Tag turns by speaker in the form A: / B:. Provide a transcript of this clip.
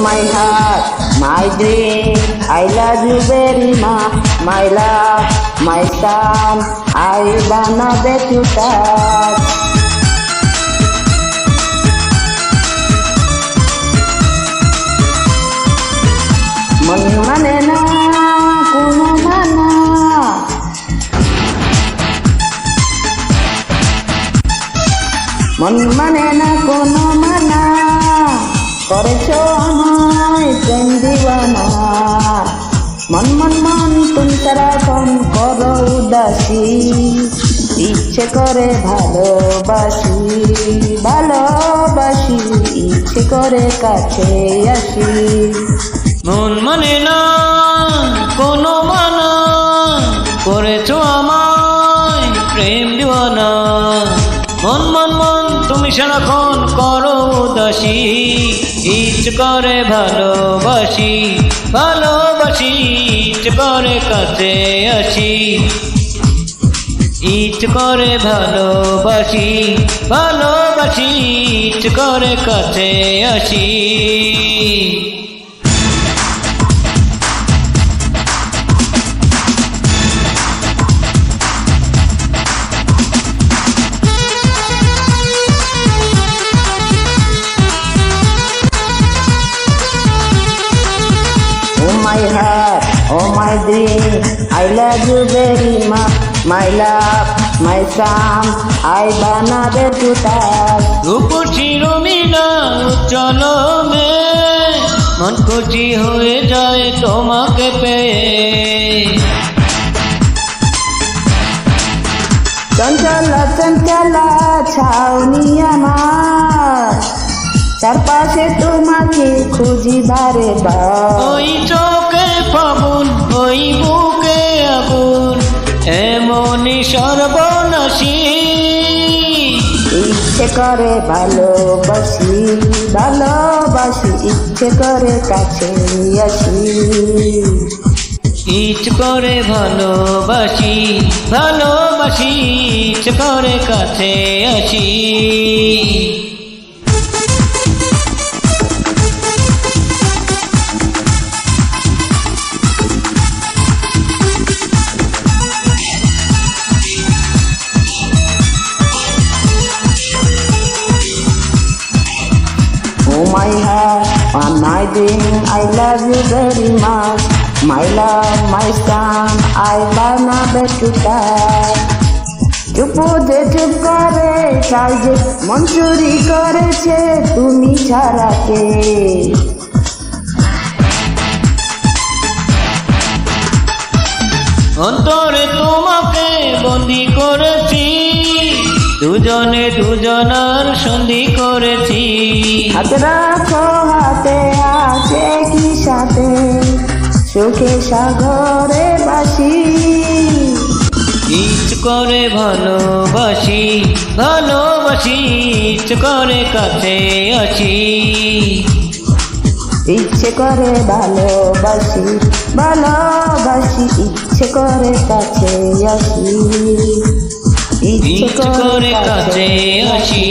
A: my heart, my dream, I love you very much, my love, my son, I wanna bet you touch. মন মানে না কোনো মানা, মন মানে না কোনো মানা, করেছো আমায় প্রেম দিওয়ানা। মন মন মন তুমি সারাক্ষণ করো উদাসী, ইচ্ছে করে ভালোবাসি ভালোবাসি, ইচ্ছে করে কাছে আসি।
B: মন মানে না কোনো মানা, করেছো আমায় প্রেম দিওয়ানা। মন মন মন তুমি সারাক্ষণ করো উদাসী, ইচ্ছে করে ভালোবাসি ভালোবাসি, ইচ্ছে করে কাছে আসি। ইচ্ছে করে ভালোবাসি ভালোবাসি, ইচ্ছে করে কাছে আসি।
A: Oh my heart, oh my dream, I love you very much, my love, my son, I wanna bet you touch.
B: রূপসী রমিলা উজ্জ্বল মে, মন খুশি হয়ে যায় তোমাকে পেয়ে।
A: চঞ্চলা চঞ্চলা ছাউনি আমার, চারপাশে তোমাকে খুঁজি বারে বার।
B: ওই চোখে ফাগুন ওই বুকে আগুন, এমনই সর্বনাশী।
A: ইচ্ছে করে ভালোবাসি ভালোবাসি, ইচ্ছে করে কাছে আসি।
B: ইচ্ছে করে ভালোবাসি ভালোবাসি, ইচ্ছে করে কাছে আসি।
A: Oh my heart, on my dream, I love you very much, my love, my son, I wanna bet you touch. চুপ যে চুপ করে তাই যে মন চুরি করেছে তুমি ছাড়া কে।
B: অন্তরে তোমাকে বন্দি করেছি, দুজনে দুজনার সন্ধি করেছি।
A: হাত রাখো হাতে আছে কি সাথে, সুখে সাগরে বাসি।
B: ইচ্ছে করে ভালোবাসি ভালোবাসি, ইচ্ছে করে কাছে আসি।
A: ইচ্ছে করে ভালোবাসি ভালোবাসি, ইচ্ছে করে কাছে আসি।
B: ইচ্ছে করে কাছে আসি।